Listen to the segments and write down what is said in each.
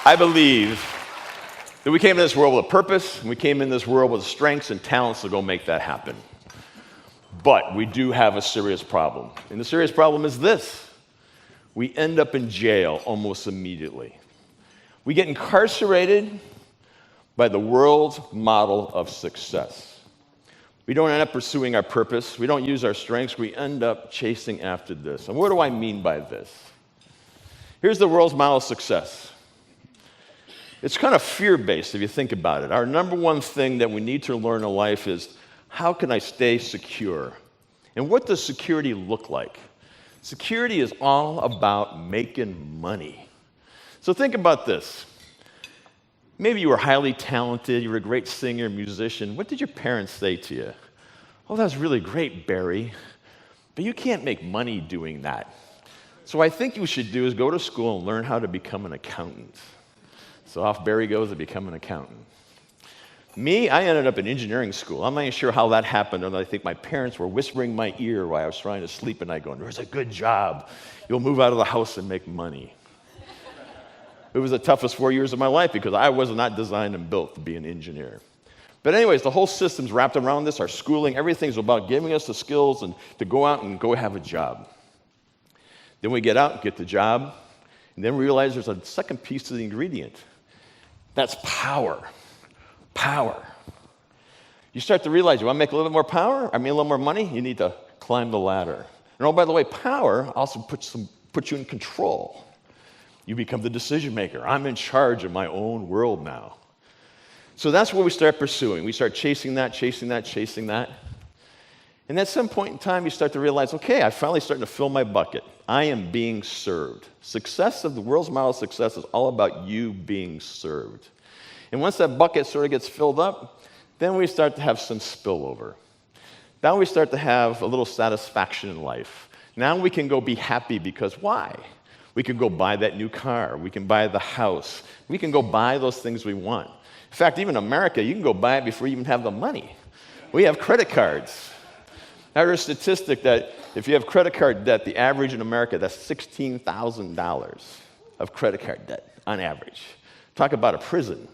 I believe that we came into this world with a purpose, and we came in this world with strengths and talents to go make that happen. But we do have a serious problem. And the serious problem is this. We end up in jail almost immediately. We get incarcerated by the world's model of success. We don't end up pursuing our purpose. We don't use our strengths. We end up chasing after this. And what do I mean by this? Here's the world's model of success. It's kind of fear-based if you think about it. Our number one thing that we need to learn in life is, how can I stay secure? And what does security look like? Security is all about making money. So think about this. Maybe you were highly talented, you were a great singer, musician. What did your parents say to you? Oh, that was really great, Barry, but you can't make money doing that. So what I think you should do is go to school and learn how to become an accountant. So off Barry goes to become an accountant. Me, I ended up in engineering school. I'm not even sure how that happened, and I think my parents were whispering in my ear while I was trying to sleep at night going, there's a good job. You'll move out of the house and make money. It was the toughest 4 years of my life because I was not designed and built to be an engineer. But anyways, the whole system's wrapped around this. Our schooling, everything's about giving us the skills and to go out and go have a job. Then we get out and get the job, and then we realize there's a second piece to the ingredient. That's power. Power. You start to realize you want to make a little bit more power, a little more money, you need to climb the ladder. And oh, by the way, power also puts you in control. You become the decision maker. I'm in charge of my own world now. So that's what we start pursuing. We start chasing that, chasing that, chasing that. And at some point in time, you start to realize, okay, I'm finally starting to fill my bucket. I am being served. Success of the world's model of success is all about you being served. And once that bucket sort of gets filled up, then we start to have some spillover. Now we start to have a little satisfaction in life. Now we can go be happy because why? We can go buy that new car. We can buy the house. We can go buy those things we want. In fact, even in America, you can go buy it before you even have the money. We have credit cards. I heard a statistic that if you have credit card debt, the average in America, that's $16,000 of credit card debt on average. Talk about a prison.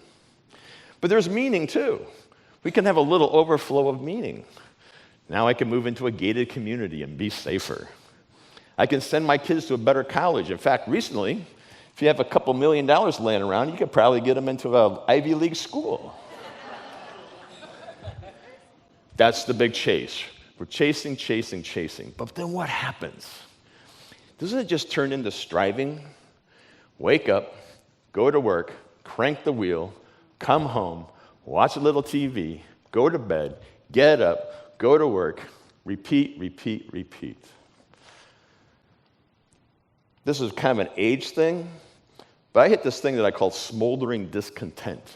But there's meaning too. We can have a little overflow of meaning. Now I can move into a gated community and be safer. I can send my kids to a better college. In fact, recently, if you have a couple $1 million laying around, you could probably get them into an Ivy League school. That's the big chase. We're chasing, chasing, chasing. But then what happens? Doesn't it just turn into striving? Wake up, go to work, crank the wheel, come home, watch a little TV, go to bed, get up, go to work, repeat, repeat, repeat. This is kind of an age thing, but I hit this thing that I call smoldering discontent.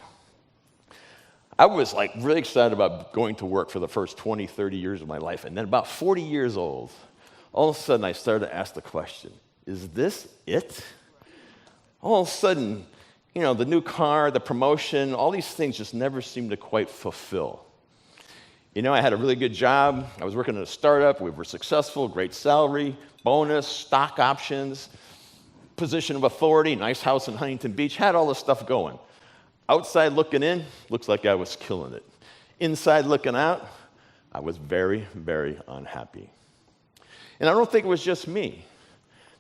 I was really excited about going to work for the first 20, 30 years of my life. And then about 40 years old, all of a sudden I started to ask the question, is this it? All of a sudden, the new car, the promotion, all these things just never seemed to quite fulfill. I had a really good job. I was working at a startup. We were successful, great salary, bonus, stock options, position of authority, nice house in Huntington Beach, had all this stuff going. Outside looking in, looks like I was killing it. Inside looking out, I was very, very unhappy. And I don't think it was just me,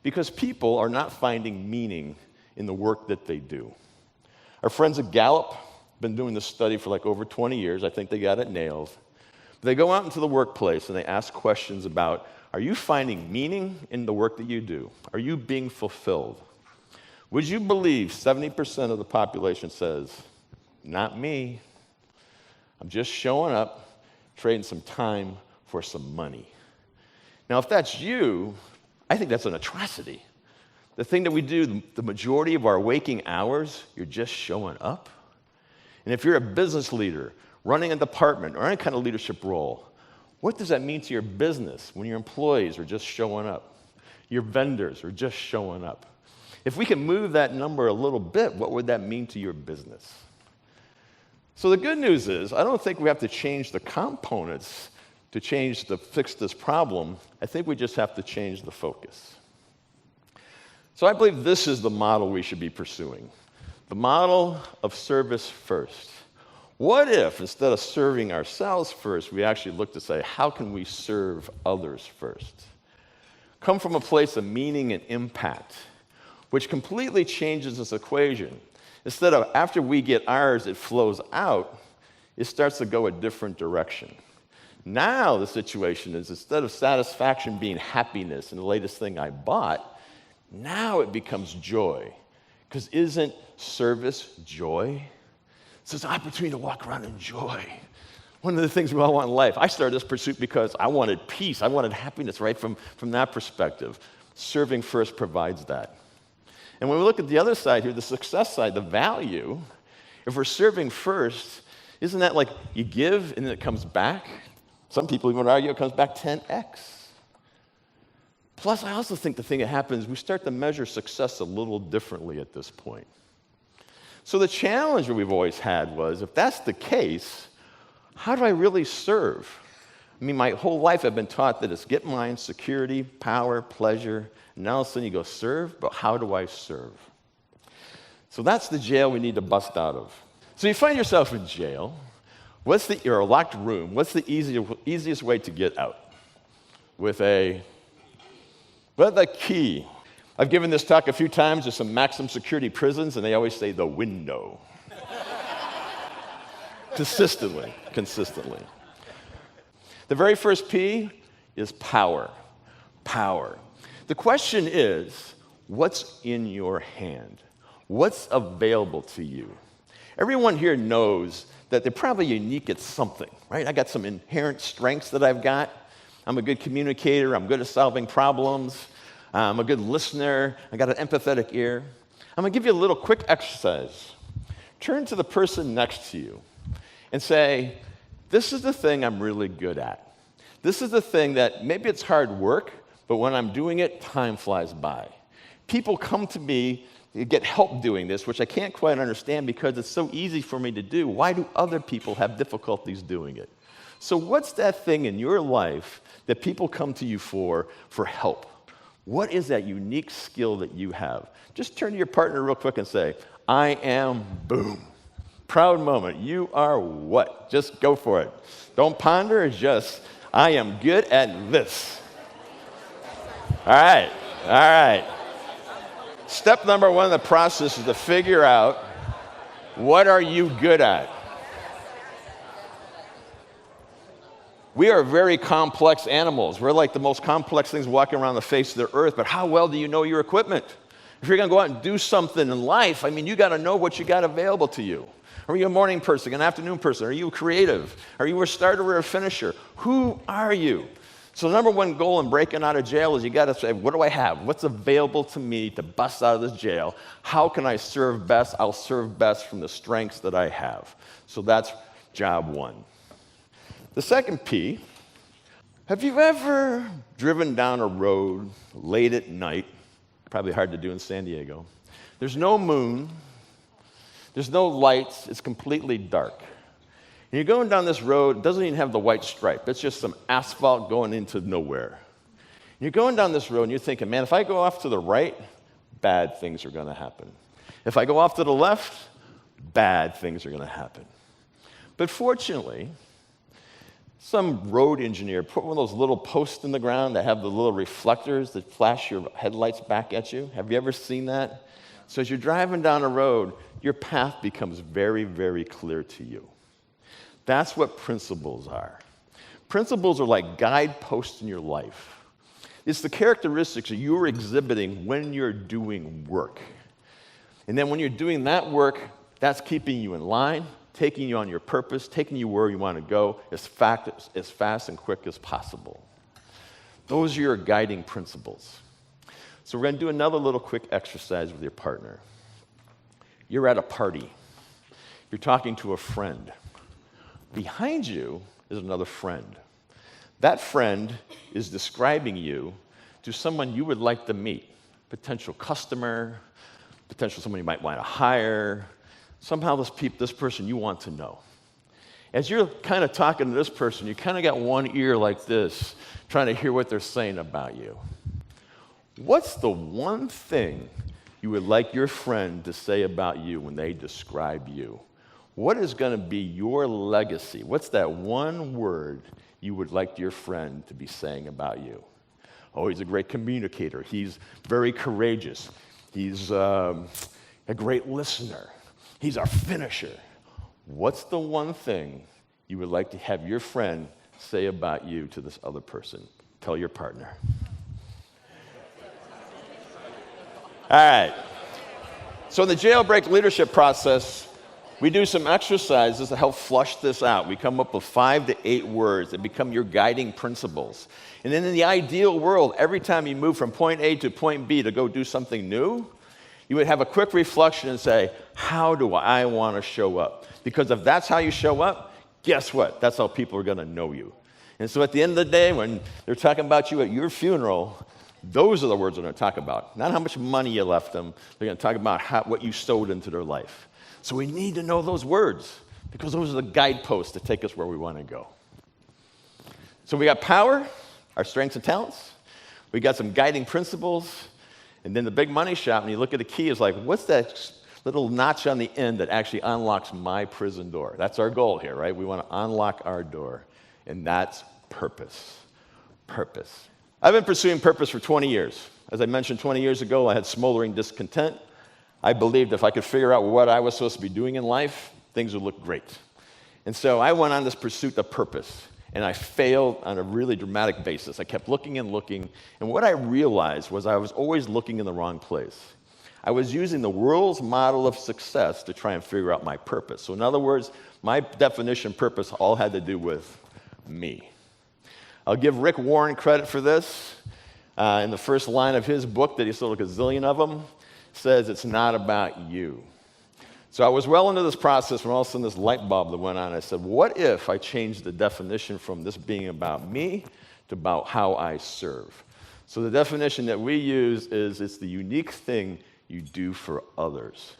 because people are not finding meaning in the work that they do. Our friends at Gallup have been doing this study for over 20 years. I think they got it nailed. They go out into the workplace and they ask questions about, are you finding meaning in the work that you do? Are you being fulfilled? Would you believe 70% of the population says, not me. I'm just showing up, trading some time for some money. Now, if that's you, I think that's an atrocity. The thing that we do, the majority of our waking hours, you're just showing up. And if you're a business leader, running a department, or any kind of leadership role, what does that mean to your business when your employees are just showing up? Your vendors are just showing up. If we can move that number a little bit, what would that mean to your business? So the good news is, I don't think we have to change the components to fix this problem. I think we just have to change the focus. So I believe this is the model we should be pursuing. The model of service first. What if, instead of serving ourselves first, we actually look to say, how can we serve others first? Come from a place of meaning and impact, which completely changes this equation. Instead of after we get ours, it flows out, it starts to go a different direction. Now the situation is, instead of satisfaction being happiness and the latest thing I bought, now it becomes joy. Because isn't service joy? It's this opportunity to walk around in joy. One of the things we all want in life. I started this pursuit because I wanted peace. I wanted happiness, right? From that perspective. Serving first provides that. And when we look at the other side here, the success side, the value, if we're serving first, isn't that like you give and then it comes back? Some people even argue it comes back 10x. Plus, I also think the thing that happens, we start to measure success a little differently at this point. So the challenge that we've always had was, if that's the case, how do I really serve? I mean, my whole life I've been taught that it's get mine, security, power, pleasure. And now all of a sudden you go serve, but how do I serve? So that's the jail we need to bust out of. So you find yourself in jail. Or a locked room. What's the easiest way to get out? With a key. I've given this talk a few times to some maximum security prisons, and they always say the window. Consistently. The very first P is power. Power. The question is, what's in your hand? What's available to you? Everyone here knows that they're probably unique at something, right? I got some inherent strengths that I've got. I'm a good communicator. I'm good at solving problems. I'm a good listener. I got an empathetic ear. I'm going to give you a little quick exercise. Turn to the person next to you and say, this is the thing I'm really good at. This is the thing that maybe it's hard work, but when I'm doing it, time flies by. People come to me, they get help doing this, which I can't quite understand because it's so easy for me to do. Why do other people have difficulties doing it? So what's that thing in your life that people come to you for help? What is that unique skill that you have? Just turn to your partner real quick and say, I am boom. Proud moment. You are what? Just go for it. Don't ponder, just, I am good at this. All right. Step number one in the process is to figure out, what are you good at? We are very complex animals. We're like the most complex things walking around the face of the earth, but how well do you know your equipment? If you're going to go out and do something in life, I mean, you got to know what you got available to you. Are you a morning person, an afternoon person? Are you creative? Are you a starter or a finisher? Who are you? So the number one goal in breaking out of jail is you got to say, what do I have? What's available to me to bust out of this jail? How can I serve best? I'll serve best from the strengths that I have. So that's job one. The second P, have you ever driven down a road late at night? Probably hard to do in San Diego. There's no moon. There's no lights. It's completely dark. And you're going down this road, it doesn't even have the white stripe. It's just some asphalt going into nowhere. And you're going down this road and you're thinking, man, if I go off to the right, bad things are going to happen. If I go off to the left, bad things are going to happen. But fortunately, some road engineer put one of those little posts in the ground that have the little reflectors that flash your headlights back at you. Have you ever seen that? So as you're driving down a road, your path becomes very, very clear to you. That's what principles are. Principles are like guideposts in your life. It's the characteristics that you're exhibiting when you're doing work. And then when you're doing that work, that's keeping you in line, taking you on your purpose, taking you where you want to go as fast and quick as possible. Those are your guiding principles. So we're going to do another little quick exercise with your partner. You're at a party. You're talking to a friend. Behind you is another friend. That friend is describing you to someone you would like to meet, potential customer, potential someone you might want to hire, somehow this person you want to know. As you're kind of talking to this person, you kind of got one ear like this, trying to hear what they're saying about you. What's the one thing you would like your friend to say about you when they describe you? What is going to be your legacy? What's that one word you would like your friend to be saying about you? Oh, he's a great communicator. He's very courageous. He's a great listener. He's our finisher. What's the one thing you would like to have your friend say about you to this other person? Tell your partner. All right. So in the jailbreak leadership process, we do some exercises to help flush this out. We come up with 5 to 8 words that become your guiding principles. And then in the ideal world, every time you move from point A to point B to go do something new, you would have a quick reflection and say, how do I want to show up? Because if that's how you show up, guess what? That's how people are going to know you. And so at the end of the day, when they're talking about you at your funeral, those are the words they're going to talk about. Not how much money you left them. They're going to talk about what you sowed into their life. So we need to know those words because those are the guideposts that take us where we want to go. So we got power, our strengths and talents. We got some guiding principles. And then the big money shot, when you look at the key, is like, what's that little notch on the end that actually unlocks my prison door? That's our goal here, right? We want to unlock our door. And that's purpose. Purpose. I've been pursuing purpose for 20 years. As I mentioned 20 years ago, I had smoldering discontent. I believed if I could figure out what I was supposed to be doing in life, things would look great. And so I went on this pursuit of purpose, and I failed on a really dramatic basis. I kept looking and looking, and what I realized was I was always looking in the wrong place. I was using the world's model of success to try and figure out my purpose. So in other words, my definition of purpose all had to do with me. I'll give Rick Warren credit for this. In the first line of his book that he sold a gazillion of them, says it's not about you. So I was well into this process when all of a sudden this light bulb that went on. I said, what if I changed the definition from this being about me to about how I serve? So the definition that we use is it's the unique thing you do for others.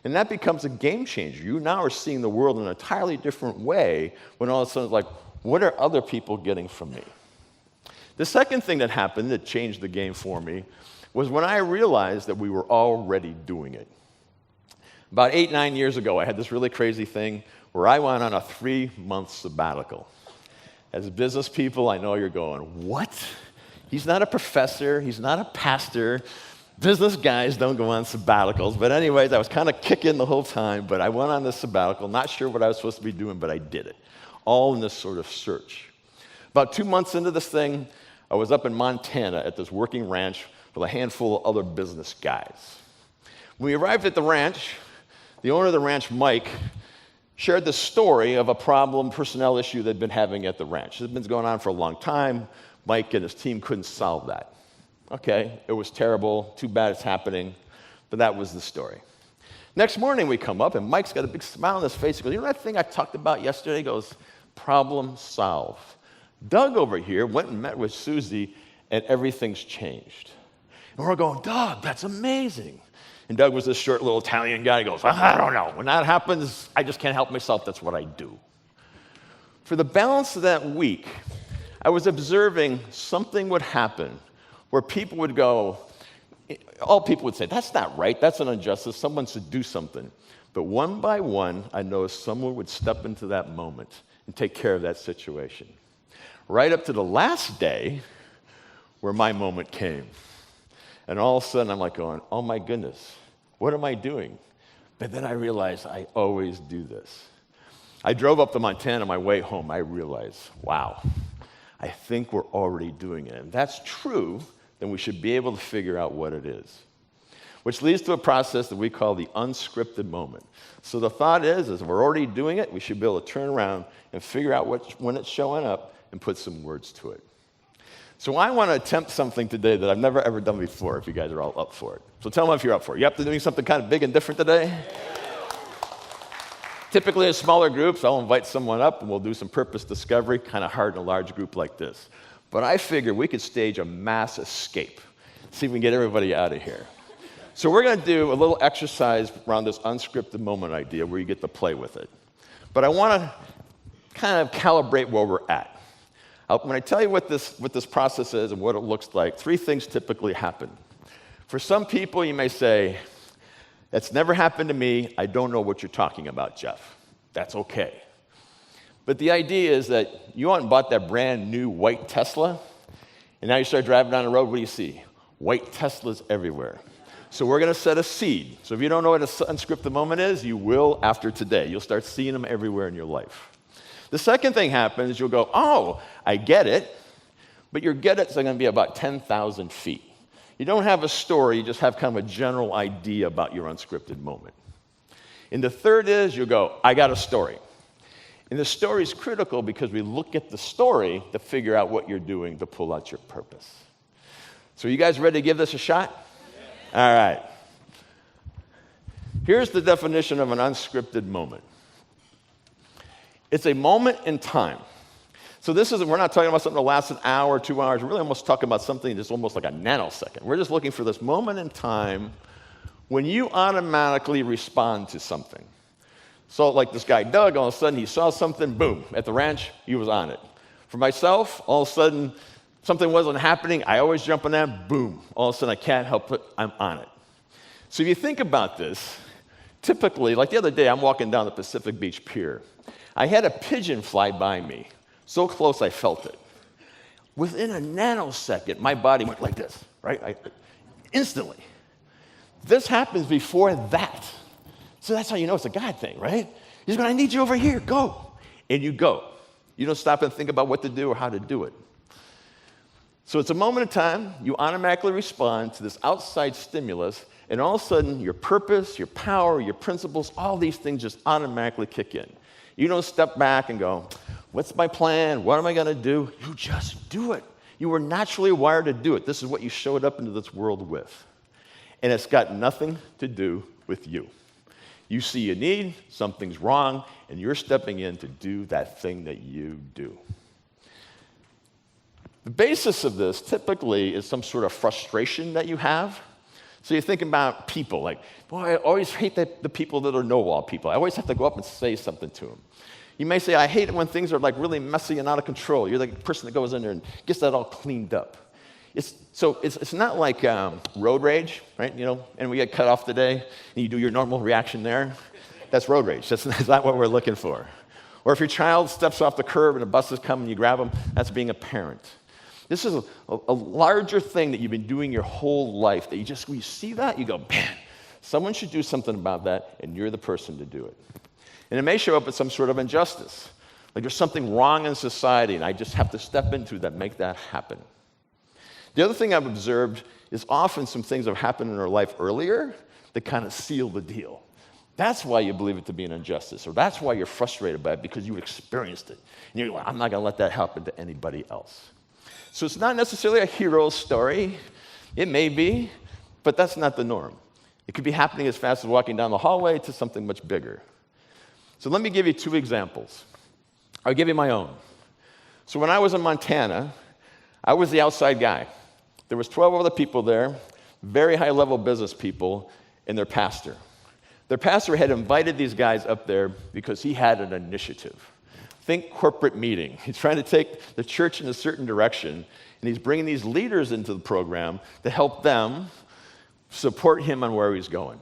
And that becomes a game changer. You now are seeing the world in an entirely different way when all of a sudden it's like, what are other people getting from me? The second thing that happened that changed the game for me was when I realized that we were already doing it. About 8, 9 years ago, I had this really crazy thing where I went on a 3-month sabbatical. As business people, I know you're going, what? He's not a professor. He's not a pastor. Business guys don't go on sabbaticals. But anyways, I was kind of kicking the whole time, but I went on this sabbatical, not sure what I was supposed to be doing, but I did it, all in this sort of search. About 2 months into this thing, I was up in Montana at this working ranch with a handful of other business guys. When we arrived at the ranch, the owner of the ranch, Mike, shared the story of a problem, personnel issue they'd been having at the ranch. It had been going on for a long time. Mike and his team couldn't solve that. Okay, it was terrible. Too bad it's happening. But that was the story. Next morning we come up, and Mike's got a big smile on his face. He goes, you know that thing I talked about yesterday? He goes, problem solved. Doug over here went and met with Susie, and everything's changed. And we're going, Doug, that's amazing. And Doug was this short little Italian guy. He goes, I don't know. When that happens, I just can't help myself. That's what I do. For the balance of that week, I was observing something would happen where people would go, all people would say, that's not right. That's an injustice. Someone should do something. But one by one, I noticed someone would step into that moment and take care of that situation. Right up to the last day where my moment came. And all of a sudden, I'm like going, oh my goodness, what am I doing? But then I realized I always do this. I drove up to Montana on my way home. I realized, wow, I think we're already doing it. And if that's true, then we should be able to figure out what it is. Which leads to a process that we call the unscripted moment. So the thought is if we're already doing it, we should be able to turn around and figure out when it's showing up and put some words to it. So I want to attempt something today that I've never ever done before, if you guys are all up for it. So tell me if you're up for it. You up to doing something kind of big and different today? Yeah. Typically in smaller groups, I'll invite someone up and we'll do some purpose discovery, kind of hard in a large group like this. But I figured we could stage a mass escape, see if we can get everybody out of here. So we're going to do a little exercise around this unscripted moment idea where you get to play with it. But I want to kind of calibrate where we're at. When I tell you what this process is and what it looks like, 3 things typically happen. For some people, you may say, That's never happened to me. I don't know what you're talking about, Jeff. That's okay. But the idea is that you went and bought that brand new white Tesla, and now you start driving down the road, what do you see? White Teslas everywhere. So we're going to set a seed. So if you don't know what an unscripted moment is, you will after today. You'll start seeing them everywhere in your life. The second thing happens, you'll go, oh, I get it, but your get it's going to be about 10,000 feet. You don't have a story, you just have kind of a general idea about your unscripted moment. And the third is you'll go, I got a story. And the story is critical because we look at the story to figure out what you're doing to pull out your purpose. So you guys ready to give this a shot? Yeah. All right. Here's the definition of an unscripted moment. It's a moment in time. So we're not talking about something that lasts an hour, 2 hours. We're really almost talking about something that's almost like a nanosecond. We're just looking for this moment in time when you automatically respond to something. So like this guy, Doug, all of a sudden he saw something, boom, at the ranch, he was on it. For myself, all of a sudden, something wasn't happening. I always jump on that, boom. All of a sudden, I can't help it, I'm on it. So if you think about this, typically, like the other day, I'm walking down the Pacific Beach Pier. I had a pigeon fly by me. So close I felt it. Within a nanosecond, my body went like this, right? Instantly. This happens before that. So that's how you know it's a God thing, right? He's going, I need you over here, go. And you go. You don't stop and think about what to do or how to do it. So it's a moment of time, you automatically respond to this outside stimulus, and all of a sudden, your purpose, your power, your principles, all these things just automatically kick in. You don't step back and go, what's my plan? What am I going to do? You just do it. You were naturally wired to do it. This is what you showed up into this world with. And it's got nothing to do with you. You see a need, something's wrong, and you're stepping in to do that thing that you do. The basis of this typically is some sort of frustration that you have. So you think about people, like, boy, I always hate the people that are know-all people. I always have to go up and say something to them. You may say, I hate it when things are like really messy and out of control. You're the person that goes in there and gets that all cleaned up. It's not like road rage, right? You know, and we get cut off today, and you do your normal reaction there. That's road rage. That's not what we're looking for. Or if your child steps off the curb and the bus is coming, you grab them. That's being a parent. This is a larger thing that you've been doing your whole life, that when you see that, you go, man, someone should do something about that, and you're the person to do it. And it may show up as some sort of injustice. Like there's something wrong in society, and I just have to step into that, make that happen. The other thing I've observed is often some things have happened in our life earlier that kind of seal the deal. That's why you believe it to be an injustice, or that's why you're frustrated by it, because you experienced it. And you're like, I'm not going to let that happen to anybody else. So it's not necessarily a hero story. It may be, but that's not the norm. It could be happening as fast as walking down the hallway to something much bigger. So let me give you 2 examples. I'll give you my own. So when I was in Montana, I was the outside guy. There was 12 other people there, very high-level business people, and their pastor. Their pastor had invited these guys up there because he had an initiative. Think corporate meeting. He's trying to take the church in a certain direction, and he's bringing these leaders into the program to help them support him on where he's going.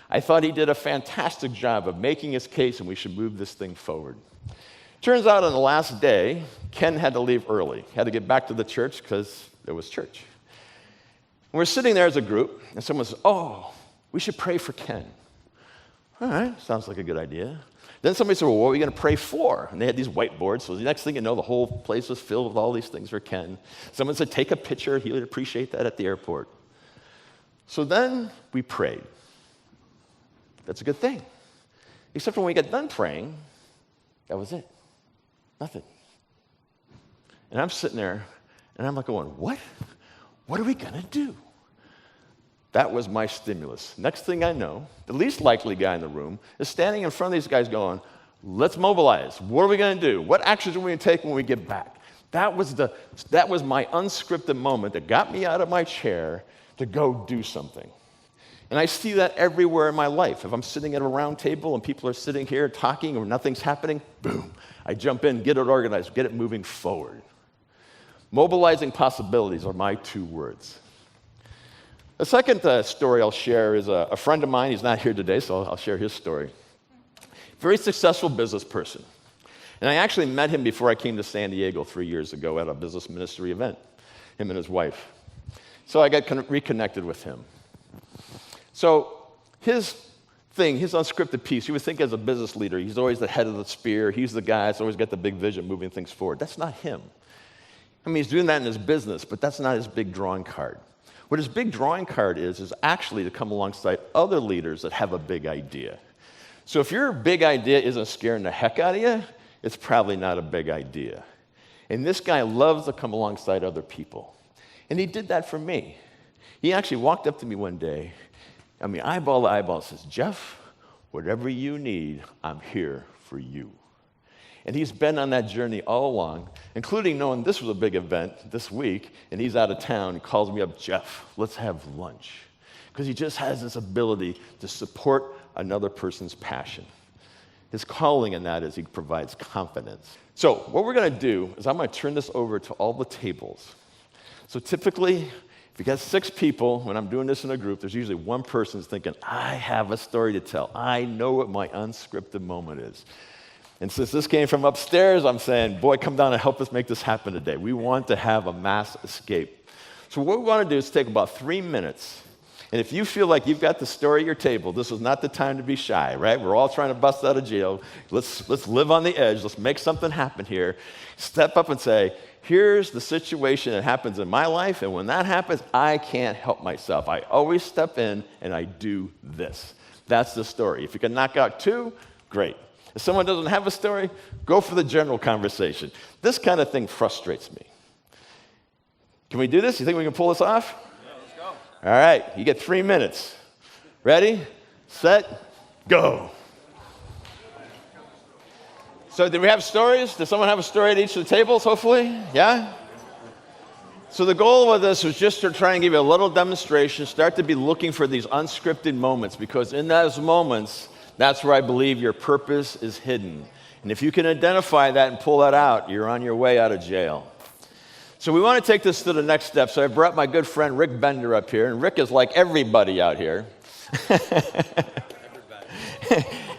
I thought he did a fantastic job of making his case, and we should move this thing forward. Turns out on the last day, Ken had to leave early. He had to get back to the church because there was church. And we're sitting there as a group, and someone says, oh, we should pray for Ken. All right, sounds like a good idea. Then somebody said, well, what are we going to pray for? And they had these whiteboards, so the next thing you know, the whole place was filled with all these things for Ken. Someone said, take a picture. He would appreciate that at the airport. So then we prayed. That's a good thing. Except when we got done praying, that was it. Nothing. And I'm sitting there, and I'm like going, what? What are we going to do? That was my stimulus. Next thing I know, the least likely guy in the room is standing in front of these guys going, let's mobilize. What are we going to do? What actions are we going to take when we get back? That was my unscripted moment that got me out of my chair to go do something. And I see that everywhere in my life. If I'm sitting at a round table and people are sitting here talking or nothing's happening, boom, I jump in, get it organized, get it moving forward. Mobilizing possibilities are my 2 words. The second story I'll share is a friend of mine. He's not here today, so I'll share his story. Very successful business person. And I actually met him before I came to San Diego 3 years ago at a business ministry event, him and his wife. So I got reconnected with him. So his unscripted piece, you would think as a business leader, he's always the head of the spear. He's the guy that's always got the big vision moving things forward. That's not him. I mean, he's doing that in his business, but that's not his big drawing card. What his big drawing card is actually to come alongside other leaders that have a big idea. So if your big idea isn't scaring the heck out of you, it's probably not a big idea. And this guy loves to come alongside other people. And he did that for me. He actually walked up to me one day, eyeball to eyeball, and says, Jeff, whatever you need, I'm here for you. And he's been on that journey all along, including knowing this was a big event this week, and he's out of town. He calls me up, Jeff, let's have lunch. Because he just has this ability to support another person's passion. His calling in that is he provides confidence. So what we're going to do is I'm going to turn this over to all the tables. So typically, if you got 6 people, when I'm doing this in a group, there's usually one person who's thinking, I have a story to tell. I know what my unscripted moment is. And since this came from upstairs, I'm saying, boy, come down and help us make this happen today. We want to have a mass escape. So what we want to do is take about 3 minutes. And if you feel like you've got the story at your table, this is not the time to be shy, right? We're all trying to bust out of jail. Let's live on the edge. Let's make something happen here. Step up and say, here's the situation that happens in my life, and when that happens, I can't help myself. I always step in, and I do this. That's the story. If you can knock out 2, great. If someone doesn't have a story, go for the general conversation. This kind of thing frustrates me. Can we do this? You think we can pull this off? Yeah, let's go. All right, you get 3 minutes. Ready, set, go. So do we have stories? Does someone have a story at each of the tables, hopefully? Yeah? So the goal of this was just to try and give you a little demonstration, start to be looking for these unscripted moments, because in those moments, that's where I believe your purpose is hidden. And if you can identify that and pull that out, you're on your way out of jail. So we want to take this to the next step. So I brought my good friend Rick Bender up here, and Rick is like everybody out here.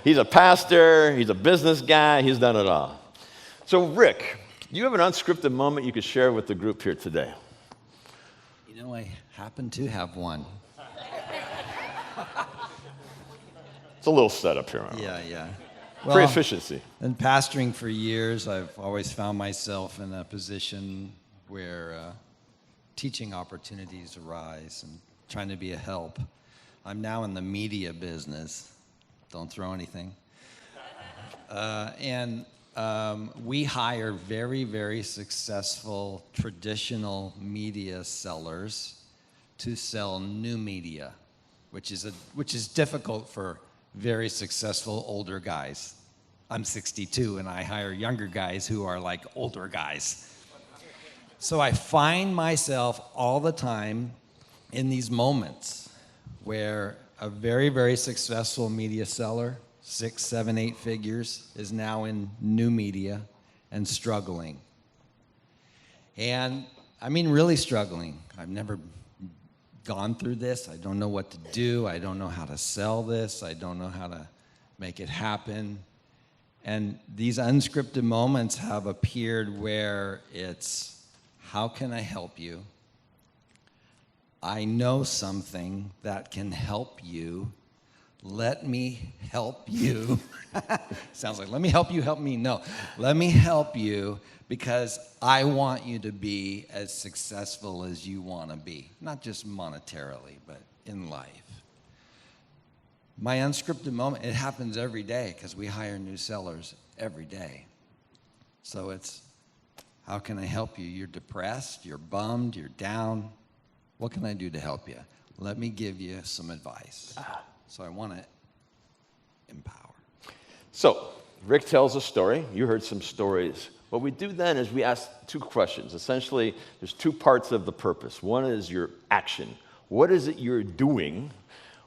He's a pastor, he's a business guy, he's done it all. So Rick, you have an unscripted moment you could share with the group here today. You know, I happen to have one. It's a little setup here. Yeah. Pre-efficiency. In pastoring for years, I've always found myself in a position where teaching opportunities arise and trying to be a help. I'm now in the media business. Don't throw anything. We hire very, very successful traditional media sellers to sell new media, which is difficult for very successful older guys. I'm 62 and I hire younger guys who are like older guys. So I find myself all the time in these moments where a very, very successful media seller, 6, 7, 8 figures, is now in new media and struggling. And I mean really struggling. I've never gone through this. I don't know what to do. I don't know how to sell this. I don't know how to make it happen. And these unscripted moments have appeared where it's, how can I help you? I know something that can help you. Let me help you. Sounds like, let me help you, help me. No, let me help you because I want you to be as successful as you want to be. Not just monetarily, but in life. My unscripted moment, it happens every day because we hire new sellers every day. So it's, how can I help you? You're depressed, you're bummed, you're down. What can I do to help you? Let me give you some advice. So I want to empower. So Rick tells a story. You heard some stories. What we do then is we ask 2 questions. Essentially, there's 2 parts of the purpose. One is your action. What is it you're doing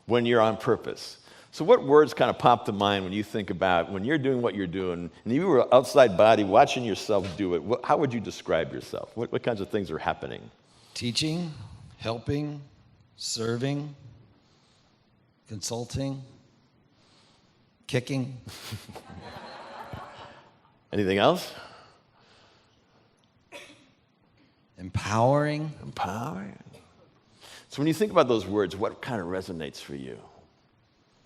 when you're on purpose? So what words kind of pop to mind when you think about when you're doing what you're doing, and you were outside body watching yourself do it, how would you describe yourself? What kinds of things are happening? Teaching, helping, serving, consulting, kicking. Anything else? Empowering. Empowering. So when you think about those words, what kind of resonates for you?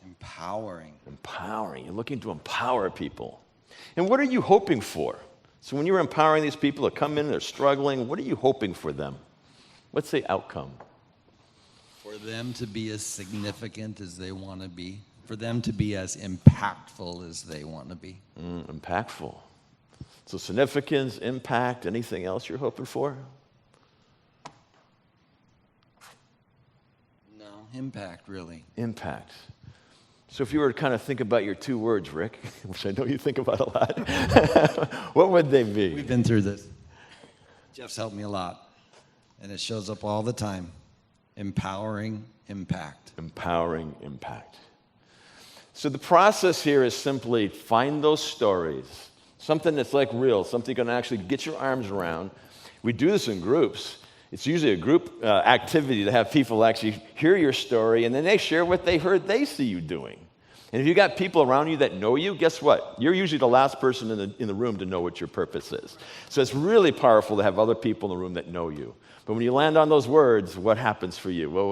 Empowering. Empowering. You're looking to empower people. And what are you hoping for? So when you're empowering these people that come in, they're struggling, what are you hoping for them? What's the outcome? For them to be as significant as they want to be. For them to be as impactful as they want to be. Impactful. So significance, impact, anything else you're hoping for? No, impact, really. Impact. So if you were to kind of think about your two words, Rick, which I know you think about a lot, what would they be? We've been through this. Jeff's helped me a lot, and it shows up all the time. Empowering impact. Empowering impact. So the process here is simply find those stories, something that's like real, something you can actually get your arms around. We do this in groups. It's usually a group activity to have people actually hear your story, and then they share what they heard they see you doing. And if you got people around you that know you, guess what? You're usually the last person in the room to know what your purpose is. So it's really powerful to have other people in the room that know you. But when you land on those words, what happens for you? What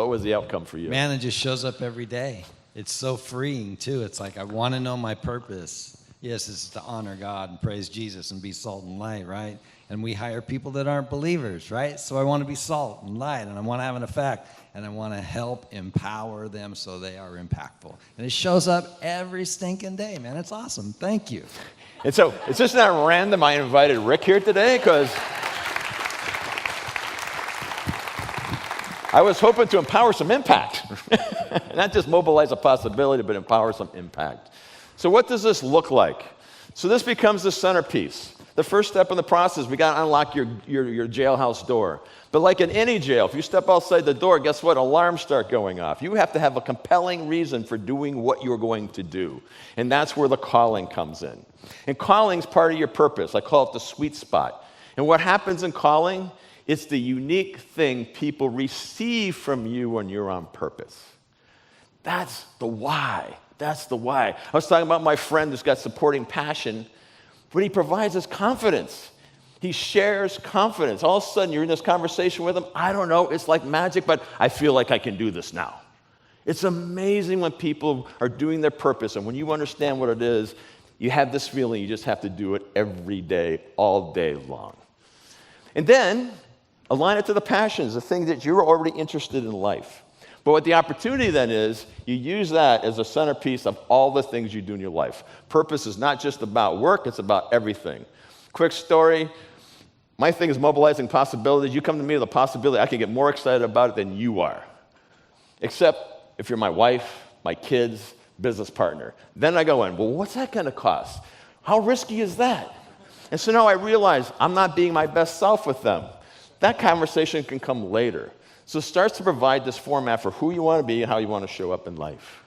was the outcome for you? Man, it just shows up every day. It's so freeing, too. It's like, I want to know my purpose. Yes, it's to honor God and praise Jesus and be salt and light, right? And we hire people that aren't believers, right? So I want to be salt and light, and I want to have an effect, and I want to help empower them so they are impactful. And it shows up every stinking day, man. It's awesome. Thank you. And so it's just not random I invited Rick here today, because I was hoping to empower some impact. Not just mobilize a possibility, but empower some impact. So what does this look like? So this becomes the centerpiece. The first step in the process, we got to unlock your jailhouse door. But like in any jail, if you step outside the door, guess what? Alarms start going off. You have to have a compelling reason for doing what you're going to do. And that's where the calling comes in. And calling's part of your purpose. I call it the sweet spot. And what happens in calling, it's the unique thing people receive from you when you're on purpose. That's the why. That's the why. I was talking about my friend who's got supporting passion. What he provides is confidence. He shares confidence. All of a sudden, you're in this conversation with him. I don't know, it's like magic, but I feel like I can do this now. It's amazing when people are doing their purpose, and when you understand what it is, you have this feeling you just have to do it every day, all day long. And then, align it to the passions, the things that you're already interested in life. But what the opportunity then is, you use that as a centerpiece of all the things you do in your life. Purpose is not just about work, it's about everything. Quick story, my thing is mobilizing possibilities. You come to me with a possibility, I can get more excited about it than you are. Except if you're my wife, my kids, business partner. Then I go in, well, what's that going to cost? How risky is that? And so now I realize I'm not being my best self with them. That conversation can come later. So it starts to provide this format for who you want to be and how you want to show up in life.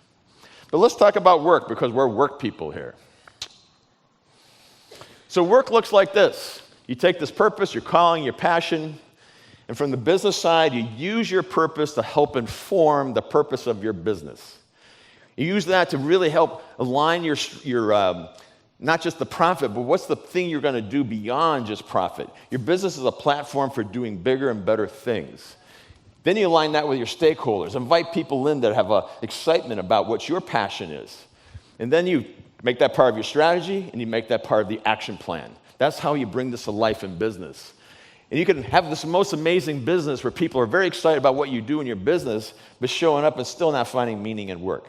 But let's talk about work, because we're work people here. So work looks like this. You take this purpose, your calling, your passion, and from the business side, you use your purpose to help inform the purpose of your business. You use that to really help align your not just the profit, but what's the thing you're going to do beyond just profit. Your business is a platform for doing bigger and better things. Then you align that with your stakeholders. Invite people in that have excitement about what your passion is. And then you make that part of your strategy, and you make that part of the action plan. That's how you bring this to life in business. And you can have this most amazing business where people are very excited about what you do in your business, but showing up and still not finding meaning in work.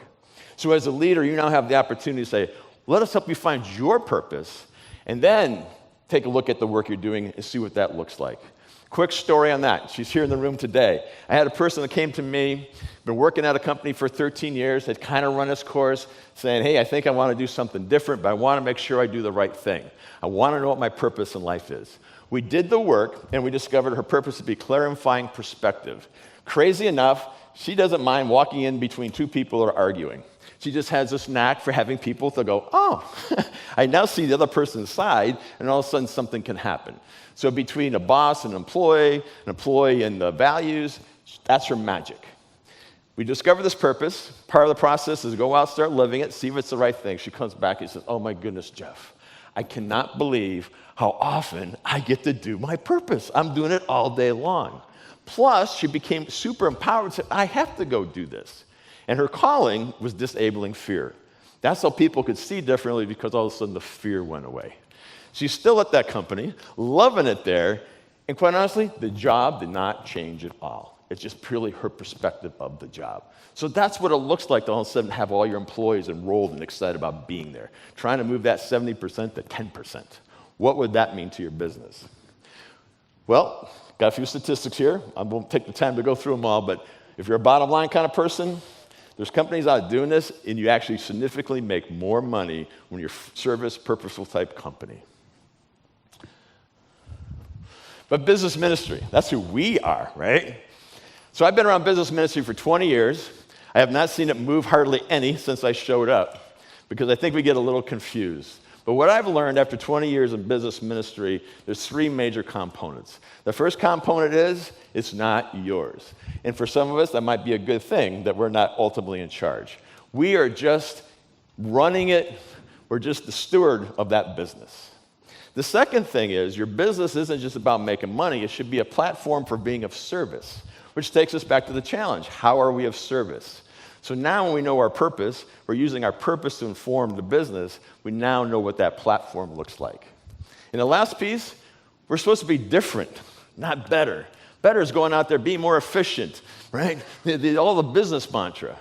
So as a leader, you now have the opportunity to say, let us help you find your purpose, and then take a look at the work you're doing and see what that looks like. Quick story on that. She's here in the room today. I had a person that came to me, been working at a company for 13 years, had kind of run its course, saying, hey, I think I want to do something different, but I want to make sure I do the right thing. I want to know what my purpose in life is. We did the work, and we discovered her purpose to be clarifying perspective. Crazy enough, she doesn't mind walking in between two people that are arguing. She just has this knack for having people to go, oh, I now see the other person's side, and all of a sudden something can happen. So between a boss and an employee and the values, That's her magic. We discover this purpose. Part of the process is go out, start living it, see if it's the right thing. She comes back and says, oh my goodness, Jeff, I cannot believe how often I get to do my purpose. I'm doing it all day long. Plus, she became super empowered and said, I have to go do this. And her calling was disabling fear. That's how people could see differently because all of a sudden the fear went away. She's still at that company, loving it there, and quite honestly, the job did not change at all. It's just purely her perspective of the job. So that's what it looks like to all of a sudden have all your employees enrolled and excited about being there, trying to move that 70% to 10%. What would that mean to your business? Well, got a few statistics here. I won't take the time to go through them all, but if you're a bottom line kind of person, there's companies out doing this, and you actually significantly make more money when you're a service, purposeful type company. But business ministry, that's who we are, right? So I've been around business ministry for 20 years. I have not seen it move hardly any since I showed up because I think we get a little confused. But what I've learned after 20 years in business ministry, there's three major components. The first component is it's not yours. And for some of us, that might be a good thing that we're not ultimately in charge. We are just running it. We're just the steward of that business. The second thing is your business isn't just about making money. It should be a platform for being of service, which takes us back to the challenge. How are we of service? So now when we know our purpose, we're using our purpose to inform the business, we now know what that platform looks like. And the last piece, we're supposed to be different, not better. Better is going out there, being more efficient, right? All the business mantra.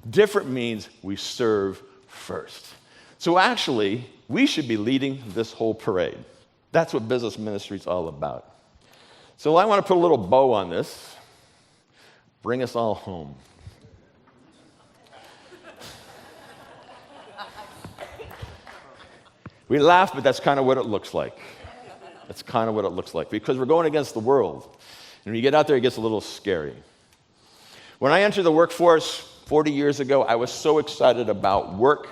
Different means we serve first. So actually, we should be leading this whole parade. That's what business ministry is all about. So I want to put a little bow on this. Bring us all home. We laugh, but that's kind of what it looks like. That's kind of what it looks like because we're going against the world. And when you get out there, it gets a little scary. When I entered the workforce 40 years ago, I was so excited about work,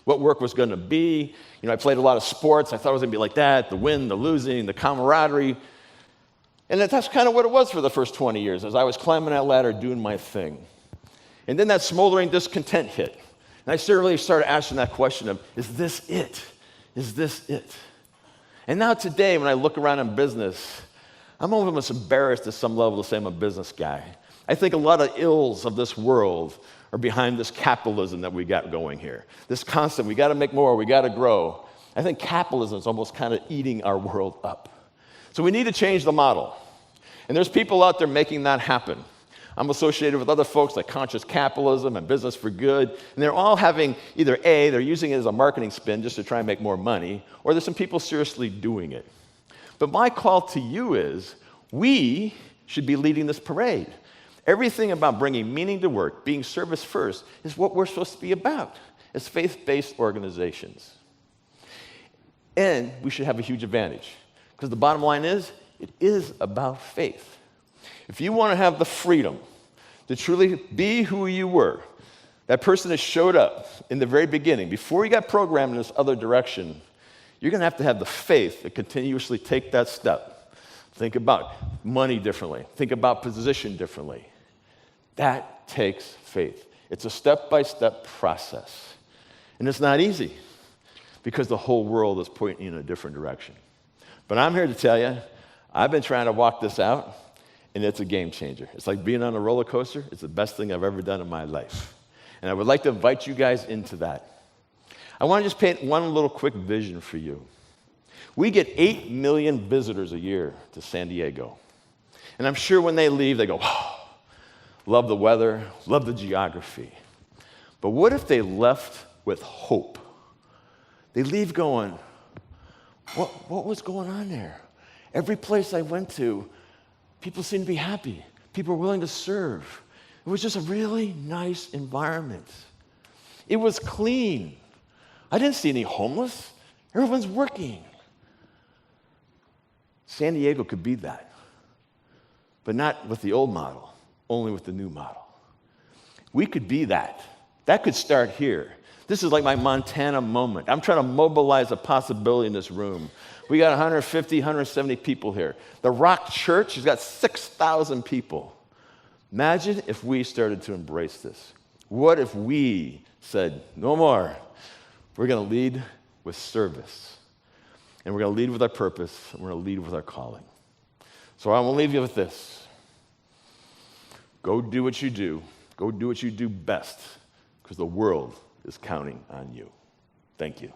what work was going to be. You know, I played a lot of sports. I thought it was going to be like that, the win, the losing, the camaraderie. And that's kind of what it was for the first 20 years as I was climbing that ladder, doing my thing. And then that smoldering discontent hit. And I really started asking that question of, is this it? Is this it? And now today, when I look around in business, I'm almost embarrassed at some level to say I'm a business guy. I think a lot of ills of this world are behind this capitalism that we got going here. This constant, we got to make more, we got to grow. I think capitalism is almost kind of eating our world up. So we need to change the model. And there's people out there making that happen. I'm associated with other folks like Conscious Capitalism and Business for Good, and they're all having either A, they're using it as a marketing spin just to try and make more money, or there's some people seriously doing it. But my call to you is, we should be leading this parade. Everything about bringing meaning to work, being service first, is what we're supposed to be about as faith-based organizations. And we should have a huge advantage, because the bottom line is, it is about faith. If you want to have the freedom to truly be who you were, that person that showed up in the very beginning, before you got programmed in this other direction, you're going to have the faith to continuously take that step. Think about money differently. Think about position differently. That takes faith. It's a step-by-step process. And it's not easy because the whole world is pointing in a different direction. But I'm here to tell you, I've been trying to walk this out, and it's a game changer. It's like being on a roller coaster. It's the best thing I've ever done in my life. And I would like to invite you guys into that. I want to just paint one little quick vision for you. We get 8 million visitors a year to San Diego. And I'm sure when they leave, they go, oh, love the weather, love the geography. But what if they left with hope? They leave going, what was going on there? Every place I went to, people seemed to be happy. People were willing to serve. It was just a really nice environment. It was clean. I didn't see any homeless. Everyone's working. San Diego could be that, but not with the old model, only with the new model. We could be that. That could start here. This is like my Montana moment. I'm trying to mobilize a possibility in this room. We got 150, 170 people here. The Rock Church has got 6,000 people. Imagine if we started to embrace this. What if we said, no more. We're going to lead with service. And we're going to lead with our purpose. And we're going to lead with our calling. So I want to leave you with this. Go do what you do. Go do what you do best, because the world is counting on you. Thank you.